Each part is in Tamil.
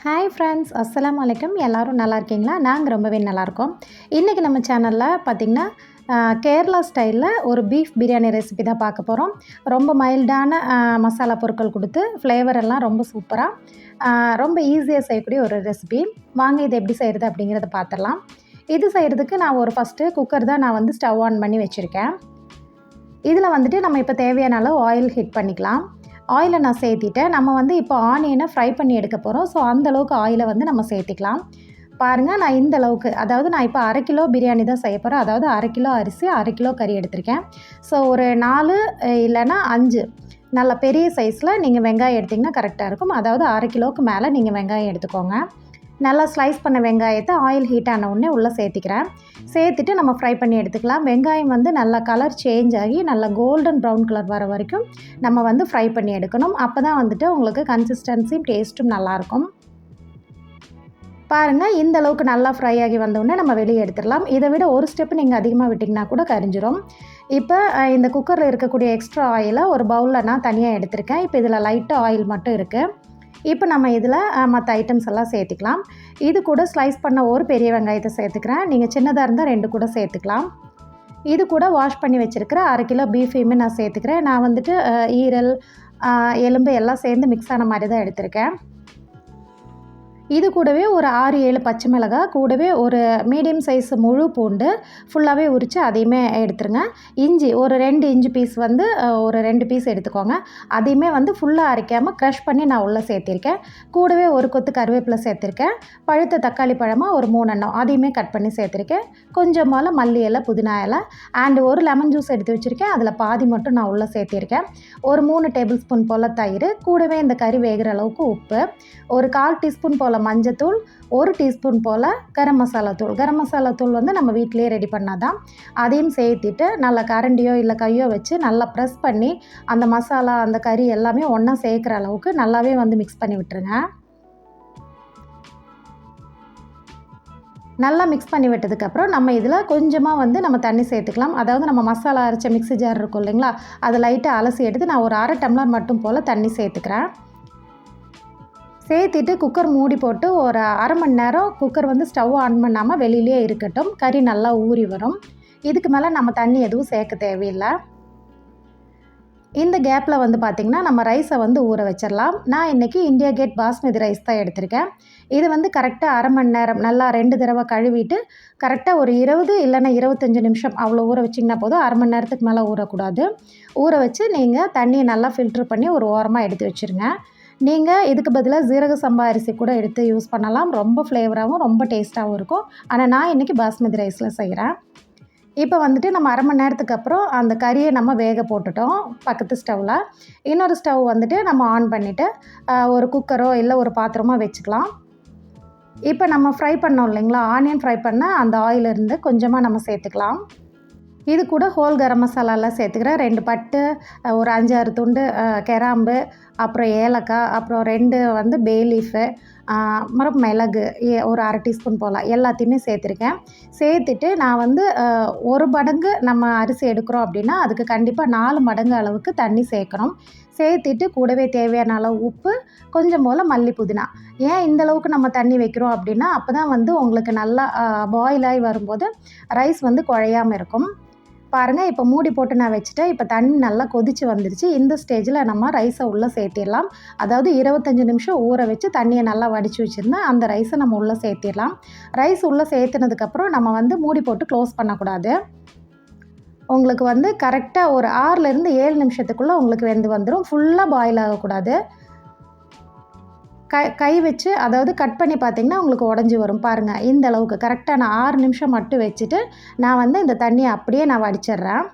ஹாய் ஃப்ரெண்ட்ஸ், அஸ்ஸலாமு அலைக்கும். எல்லோரும் நல்லா இருக்கீங்களா? நாங்கள் ரொம்பவே நல்லாயிருக்கோம். இன்றைக்கி நம்ம சேனலில் பார்த்திங்கன்னா கேரளா ஸ்டைலில் ஒரு பீஃப் பிரியாணி ரெசிபி தான் பார்க்க போகிறோம். ரொம்ப மைல்டான மசாலா பொருட்கள் கொடுத்து ஃப்ளேவர் எல்லாம் ரொம்ப சூப்பராக ரொம்ப ஈஸியாக செய்யக்கூடிய ஒரு ரெசிபி. வாங்க இது எப்படி செய்கிறது அப்படிங்கிறத பார்த்துடலாம். இது செய்கிறதுக்கு நான் ஃபஸ்ட்டு குக்கர் தான் நான் ஸ்டவ் ஆன் பண்ணி வச்சுருக்கேன். இதில் நம்ம இப்போ தேவையான அளவு ஆயில் ஹீட் பண்ணிக்கலாம். ஆயிலை நான் சேர்த்திட்டேன். நம்ம இப்போ ஆனியனை ஃப்ரை பண்ணி எடுக்க போகிறோம். ஸோ அந்தளவுக்கு ஆயிலை நம்ம சேர்த்திக்கலாம். பாருங்கள், நான் இந்த அளவுக்கு, அதாவது நான் இப்போ 1/2 கிலோ பிரியாணி தான் செய்ய போகிறேன். அதாவது 1/2 கிலோ அரிசி, 1/2 கிலோ கறி எடுத்திருக்கேன். ஸோ ஒரு 4 இல்லைன்னா 5 நல்ல பெரிய சைஸில் நீங்கள் வெங்காயம் எடுத்திங்கன்னா கரெக்டாக இருக்கும். அதாவது 1/2 கிலோவுக்கு மேலே நீங்கள் வெங்காயம் எடுத்துக்கோங்க. நல்லா ஸ்லைஸ் பண்ண வெங்காயத்தை ஆயில் ஹீட் ஆன உடனே உள்ளே சேர்த்திக்கிறேன். சேர்த்துட்டு நம்ம ஃப்ரை பண்ணி எடுத்துக்கலாம். வெங்காயம் நல்லா கலர் சேஞ்ச் ஆகி நல்லா கோல்டன் ப்ரௌன் கலர் வர வரைக்கும் நம்ம ஃப்ரை பண்ணி எடுக்கணும். அப்போ தான் உங்களுக்கு கன்சிஸ்டன்சியும் டேஸ்ட்டும் நல்லாயிருக்கும். பாருங்கள், இந்த அளவுக்கு நல்லா ஃப்ரை ஆகி வந்தோடனே நம்ம வெளியே எடுத்துடலாம். இதை விட ஒரு ஸ்டெப்பு நீங்கள் அதிகமாக விட்டிங்கன்னா கூட கரிஞ்சிரும். இப்போ இந்த குக்கரில் இருக்கக்கூடிய எக்ஸ்ட்ரா ஆயிலை ஒரு பவுலில் நான் தனியாக எடுத்திருக்கேன். இப்போ இதில் லைட்டாக ஆயில் மட்டும் இருக்குது. இப்போ நம்ம இதில் மற்ற ஐட்டம்ஸ் எல்லாம் சேர்த்துக்கலாம். இது கூட ஸ்லைஸ் பண்ண ஒரு பெரிய வெங்காயத்தை சேர்த்துக்கிறேன். நீங்கள் சின்னதாக இருந்தால் 2 கூட சேர்த்துக்கலாம். இது கூட வாஷ் பண்ணி வச்சுருக்கிற 1/2 கிலோ பீஃபையுமே நான் சேர்த்துக்கிறேன். நான் ஈரல், எலும்பு எல்லாம் சேர்ந்து மிக்ஸ் ஆன மாதிரி தான் எடுத்திருக்கேன். இது கூடவே ஒரு 6-7 பச்சை மிளகாய், கூடவே ஒரு மீடியம் சைஸ் முழு பூண்டு ஃபுல்லாகவே உரித்து அதையுமே எடுத்துருங்க. இஞ்சி ஒரு 2 இஞ்சி பீஸ் ஒரு 2 பீஸ் எடுத்துக்கோங்க. அதையுமே ஃபுல்லாக அரைக்காமல் க்ரஷ் பண்ணி நான் உள்ளே சேர்த்திருக்கேன். கூடவே ஒரு கொத்து கருவேப்பிலை சேர்த்துருக்கேன். பழுத்த தக்காளி பழமாக ஒரு 3 எண்ணம் அதையுமே கட் பண்ணி சேர்த்துருக்கேன். கொஞ்சமாக மல்லி இலை, புதினா இலை அண்ட் ஒரு லெமன் ஜூஸ் எடுத்து வச்சுருக்கேன். அதில் பாதி மட்டும் நான் உள்ளே சேர்த்திருக்கேன். ஒரு 3 டேபிள் ஸ்பூன் போல் தயிர், கூடவே இந்த கறி வேகிற அளவுக்கு உப்பு, ஒரு 1/4 டீஸ்பூன் போல் மஞ்சத்தூள், 1 டீஸ்பூன் போல் கரம் மசாலா தூள். கரம் மசாலா தூள் நம்ம வீட்டிலேயே ரெடி பண்ணாதான். அதையும் சேர்த்திட்டு நல்லா கரண்டியோ இல்லை கையோ வச்சு நல்லா ப்ரெஸ் பண்ணி அந்த மசாலா, அந்த கறி எல்லாமே ஒன்றா சேர்க்குற அளவுக்கு நல்லாவே மிக்ஸ் பண்ணி விட்டுருங்க. நல்லா மிக்ஸ் பண்ணி விட்டதுக்கப்புறம் நம்ம இதில் கொஞ்சமாக நம்ம தண்ணி சேர்த்துக்கலாம். அதாவது நம்ம மசாலா அரைச்ச மிக்ஸி ஜார் இருக்கும் இல்லைங்களா, அதை லைட்டாக அலசி எடுத்து நான் ஒரு 1/2 டம்ளர் மட்டும் போல் தண்ணி சேர்த்துக்கிறேன். சேர்த்திட்டு குக்கர் மூடி போட்டு ஒரு 1/2 மணி நேரம் குக்கர் ஸ்டவ் ஆன் பண்ணாமல் வெளியிலே இருக்கட்டும். கறி நல்லா ஊறி வரும். இதுக்கு மேலே நம்ம தண்ணி எதுவும் சேர்க்க தேவையில்லை. இந்த கேப்பில் பார்த்திங்கன்னா நம்ம ரைஸை ஊற வச்சிடலாம். நான் இன்றைக்கி இந்தியா கேட் பாஸ்மதி ரைஸ் தான் எடுத்திருக்கேன். இது கரெக்டாக 1/2 மணி நேரம் நல்லா 2 தடவை கழுவிட்டு கரெக்டாக ஒரு 20 இல்லைன்னா 25 நிமிஷம் அவ்வளோ ஊற வச்சிங்கன்னா போதும். 1/2 மணி நேரத்துக்கு மேலே ஊறக்கூடாது. ஊற வச்சு நீங்கள் தண்ணியை நல்லா ஃபில்ட்ரு பண்ணி ஒரு ஓரமாக எடுத்து வச்சுருங்க. நீங்கள் இதுக்கு பதிலாக ஜீரக சம்பா அரிசி கூட எடுத்து யூஸ் பண்ணலாம். ரொம்ப ஃப்ளேவராகவும் ரொம்ப டேஸ்ட்டாகவும் இருக்கும். ஆனால் நான் இன்றைக்கி பாஸ்மதி ரைஸில் செய்கிறேன். இப்போ நம்ம 1/2 மணி நேரத்துக்கு அப்புறம் அந்த கறியை நம்ம வேக போட்டுட்டோம் பக்கத்து ஸ்டவ்வில். இன்னொரு ஸ்டவ் நம்ம ஆன் பண்ணிவிட்டு ஒரு குக்கரோ இல்லை ஒரு பாத்திரமோ வச்சுக்கலாம். இப்போ நம்ம ஃப்ரை பண்ணோம் இல்லைங்களா, ஆனியன் ஃப்ரை பண்ண அந்த ஆயிலிருந்து கொஞ்சமாக நம்ம சேர்த்துக்கலாம். இது கூட ஹோல் கரம் மசாலாலாம் சேர்த்துக்கிறேன். 2 பட்டை, ஒரு 5-6 துண்டு கிராம்பு, அப்புறம் ஏலக்காய், அப்புறம் 2 பே லீஃபு, அப்புறம் மிளகு ஒரு 1/2 டீஸ்பூன் போல் எல்லாத்தையுமே சேர்த்துருக்கேன். சேர்த்துட்டு நான் 1 மடங்கு நம்ம அரிசி எடுக்கிறோம் அப்படின்னா அதுக்கு கண்டிப்பாக 4 மடங்கு அளவுக்கு தண்ணி சேர்க்கணும். சேர்த்துட்டு கூடவே தேவையான அளவு உப்பு, கொஞ்சம் போல் மல்லி, புதினா. ஏன் இந்தளவுக்கு நம்ம தண்ணி வைக்கிறோம் அப்படின்னா அப்போ தான் உங்களுக்கு நல்லா பாயில் ஆகி வரும்போது ரைஸ் குழையாமல் இருக்கும். பாருங்கள், இப்போ மூடி போட்டு நான் வச்சுட்டேன். இப்போ தண்ணி நல்லா கொதித்து வந்துருச்சு. இந்த ஸ்டேஜில் நம்ம ரைஸை உள்ளே சேர்த்திடலாம். அதாவது 25 நிமிஷம் ஊற வச்சு தண்ணியை நல்லா வடித்து வச்சுருந்தேன். அந்த ரைஸை நம்ம உள்ளே சேர்த்திடலாம். ரைஸ் உள்ளே சேர்த்துனதுக்கப்புறம் நம்ம மூடி போட்டு க்ளோஸ் பண்ணக்கூடாது. உங்களுக்கு கரெக்டாக ஒரு 6லேருந்து 7 நிமிஷத்துக்குள்ளே உங்களுக்கு வெந்து வந்துடும். ஃபுல்லாக பாயில் ஆகக்கூடாது. கை வச்சு அதாவது கட் பண்ணி பார்த்திங்கன்னா உங்களுக்கு உடஞ்சி வரும். பாருங்கள், இந்த அளவுக்கு கரெக்டாக நான் 6 நிமிஷம் மட்டும் வச்சுட்டு நான் இந்த தண்ணியை அப்படியே நான் வடிச்சிட்றேன்.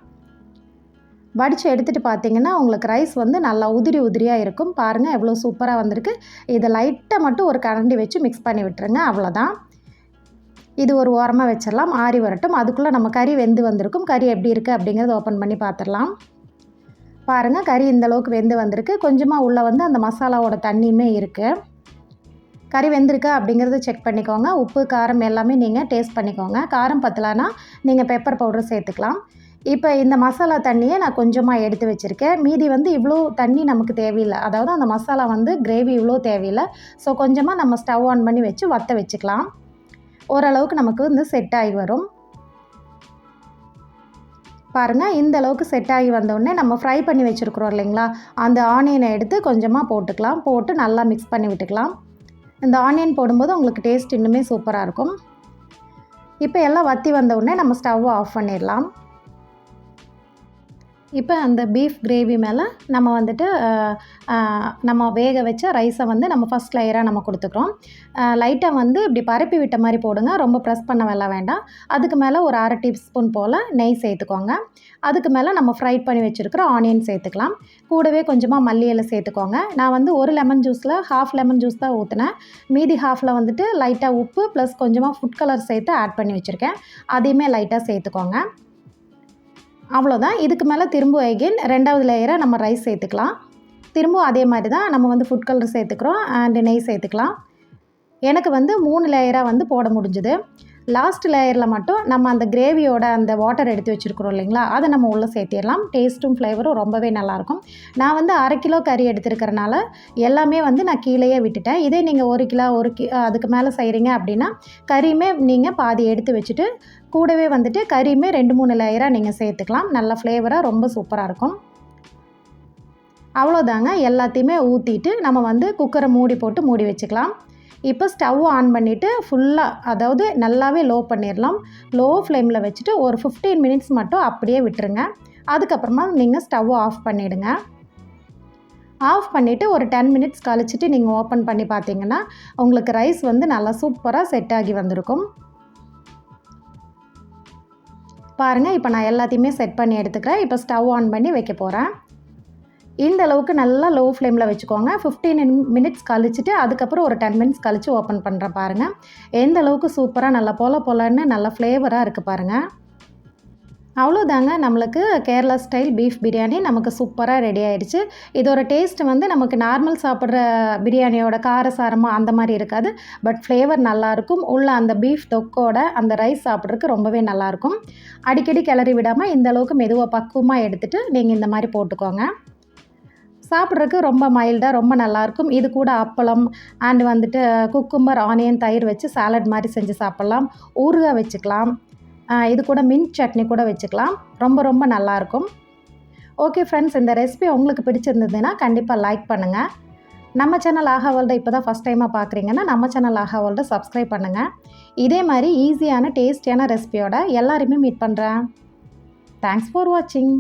வடித்து எடுத்துகிட்டு பார்த்திங்கன்னா உங்களுக்கு ரைஸ் நல்லா உதிரி உதிரியாக இருக்கும். பாருங்கள், எவ்வளோ சூப்பராக வந்திருக்கு. இதை லைட்டாக மட்டும் ஒரு கரண்டி வச்சு மிக்ஸ் பண்ணி விட்டுருங்க. அவ்வளோதான். இது ஒரு ஓரமாக வச்சிடலாம், ஆறி வரட்டும். அதுக்குள்ளே நம்ம கறி வெந்து வந்திருக்கும். கறி எப்படி இருக்குது அப்படிங்கிறத ஓப்பன் பண்ணி பார்த்துடலாம். பாருங்கள், கறி இந்தளவுக்கு வெந்து வந்திருக்கு. கொஞ்சமாக உள்ளே அந்த மசாலாவோட தண்ணியுமே இருக்குது. கறி வெந்திருக்கா அப்படிங்கிறத செக் பண்ணிக்கோங்க. உப்பு, காரம் எல்லாமே நீங்கள் டேஸ்ட் பண்ணிக்கோங்க. காரம் பத்தலைன்னா நீங்கள் பெப்பர் பவுடர் சேர்த்துக்கலாம். இப்போ இந்த மசாலா தண்ணியை நான் கொஞ்சமாக எடுத்து வச்சுருக்கேன். மீதி வந்து இவ்வளோ தண்ணி நமக்கு தேவையில்லை, அதாவது அந்த மசாலா வந்து கிரேவி இவ்வளோ தேவையில்லை. ஸோ கொஞ்சமாக நம்ம ஸ்டவ் ஆன் பண்ணி வச்சு வற்ற வச்சுக்கலாம். ஓரளவுக்கு நமக்கு வந்து செட் ஆகி வரும். பாருங்கள், இந்த அளவுக்கு செட் ஆகி வந்தோடனே நம்ம ஃப்ரை பண்ணி வச்சுருக்குறோம் இல்லைங்களா, அந்த ஆனியனை எடுத்து கொஞ்சமாக போட்டுக்கலாம். போட்டு நல்லா மிக்ஸ் பண்ணி விட்டுக்கலாம். இந்த ஆனியன் போடும்போது உங்களுக்கு டேஸ்ட் இன்னுமே சூப்பராக இருக்கும். இப்போ எல்லாம் வற்றி வந்தோடனே நம்ம ஸ்டவ்வை ஆஃப் பண்ணிடலாம். இப்போ அந்த பீஃப் கிரேவி மேலே நம்ம வந்துட்டு நம்ம வேக வச்ச ரைஸை வந்து நம்ம ஃபஸ்ட் லேயராக நம்ம கொடுத்துக்கிறோம். லைட்டாக வந்து இப்படி பரப்பி விட்ட மாதிரி போடுங்க, ரொம்ப ப்ரெஸ் பண்ண வேண்டாம். அதுக்கு மேலே ஒரு 1/2 டீஸ்பூன் போல் நெய் சேர்த்துக்கோங்க. அதுக்கு மேலே நம்ம ஃப்ரை பண்ணி வச்சுருக்கிற ஆனியன் சேர்த்துக்கலாம். கூடவே கொஞ்சமாக மல்லி இலை சேர்த்துக்கோங்க. நான் வந்து ஒரு லெமன் ஜூஸில் ஹாஃப் லெமன் ஜூஸ் தான் ஊற்றினேன். மீதி ஹாஃபில் வந்துட்டு லைட்டாக உப்பு ப்ளஸ் கொஞ்சமாக ஃபுட் கலர் சேர்த்து ஆட் பண்ணி வச்சுருக்கேன். அதையுமே லைட்டாக சேர்த்துக்கோங்க. அவ்வளோதான். இதுக்கு மேலே திரும்ப எகெயின் 2வது லேயராக நம்ம ரைஸ் சேர்த்துக்கலாம். திரும்பவும் அதே மாதிரி தான் நம்ம வந்து ஃபுட் கலர் சேர்த்துக்கிறோம் அண்டு நெய் சேர்த்துக்கலாம். எனக்கு வந்து 3 லேயராக வந்து போட முடிஞ்சுது. லாஸ்ட் லேயரில் மட்டும் நம்ம அந்த கிரேவியோட அந்த வாட்டர் எடுத்து வச்சுருக்குறோம் இல்லைங்களா, அதை நம்ம உள்ளே சேர்த்திடலாம். டேஸ்ட்டும் ஃப்ளேவரும் ரொம்பவே நல்லாயிருக்கும். நான் வந்து 1/2 கிலோ கறி எடுத்துருக்கிறனால எல்லாமே வந்து நான் கீழேயே விட்டுட்டேன். இதே நீங்கள் 1 கிலோ அதுக்கு மேலே செய்கிறீங்க அப்படின்னா கறியுமே நீங்கள் பாதி எடுத்து வச்சுட்டு கூடவே வந்துட்டு கறியுமே 2-3 லேயராக நீங்கள் சேர்த்துக்கலாம். நல்ல ஃப்ளேவராக ரொம்ப சூப்பராக இருக்கும். அவ்வளோதாங்க. எல்லாத்தையுமே ஊற்றிட்டு நம்ம வந்து குக்கரை மூடி வச்சுக்கலாம். இப்போ ஸ்டவ் ஆன் பண்ணிவிட்டு ஃபுல்லாக, அதாவது நல்லாவே லோ பண்ணிடலாம். லோ ஃப்ளேமில் வச்சுட்டு ஒரு 15 மினிட்ஸ் மட்டும் அப்படியே விட்டுருங்க. அதுக்கப்புறமா நீங்கள் ஸ்டவ் ஆஃப் பண்ணிவிடுங்க. ஆஃப் பண்ணிவிட்டு ஒரு 10 மினிட்ஸ் கழிச்சிட்டு நீங்கள் ஓப்பன் பண்ணி பார்த்தீங்கன்னா உங்களுக்கு ரைஸ் வந்து நல்லா சூப்பராக செட் ஆகி வந்திருக்கும். பாருங்கள், இப்போ நான் எல்லாத்தையுமே செட் பண்ணி எடுத்துக்கிறேன். இப்போ ஸ்டவ் ஆன் பண்ணி வைக்க போகிறேன். இந்த அளவுக்கு நல்லா லோ ஃப்ளேமில் வச்சுக்கோங்க. 15 மினிட்ஸ் கழிச்சிட்டு அதுக்கப்புறம் ஒரு 10 மினிட்ஸ் கழித்து ஓப்பன் பண்ணுறேன். பாருங்கள், எந்த அளவுக்கு சூப்பராக நல்லா பொலன்னு நல்லா ஃப்ளேவராக இருக்குது பாருங்கள். அவ்வளோதாங்க, நம்மளுக்கு கேரளா ஸ்டைல் பீஃப் பிரியாணி நமக்கு சூப்பராக ரெடி ஆகிடுச்சு. இதோட டேஸ்ட் வந்து நமக்கு நார்மல் சாப்பிட்ற பிரியாணியோட காரசாரமாக அந்த மாதிரி இருக்காது. பட் ஃப்ளேவர் நல்லாயிருக்கும். உள்ள அந்த பீஃப் தொக்கோட அந்த ரைஸ் சாப்பிட்றதுக்கு ரொம்பவே நல்லாயிருக்கும். அடிக்கடி கிளறி விடாமல் இந்த அளவுக்கு மெதுவாக பக்குவமாக எடுத்துகிட்டு நீங்கள் இந்த மாதிரி போட்டுக்கோங்க. சாப்பிட்றதுக்கு ரொம்ப மைல்டாக ரொம்ப நல்லாயிருக்கும். இது கூட அப்பளம் அண்ட் வந்துட்டு குக்கும்பர், ஆனியன், தயிர் வச்சு சாலட் மாதிரி செஞ்சு சாப்பிட்லாம். ஊறுகாய் வச்சுக்கலாம். இது கூட மின்ட் சட்னி கூட வச்சுக்கலாம். ரொம்ப நல்லாயிருக்கும். ஓகே ஃப்ரெண்ட்ஸ், இந்த ரெசிபி உங்களுக்கு பிடிச்சிருந்ததுன்னா கண்டிப்பாக லைக் பண்ணுங்கள். நம்ம சேனல் ஆஹா வேர்ல்டை இப்போ தான் ஃபஸ்ட் டைமாக பார்க்குறீங்கன்னா நம்ம சேனல் ஆஹா வேர்ல்டை சப்ஸ்கிரைப் பண்ணுங்கள். இதே மாதிரி ஈஸியான டேஸ்டியான ரெசிபியோட எல்லாருமே மீட் பண்ணுறேன். தேங்க்ஸ் ஃபார் வாட்சிங்.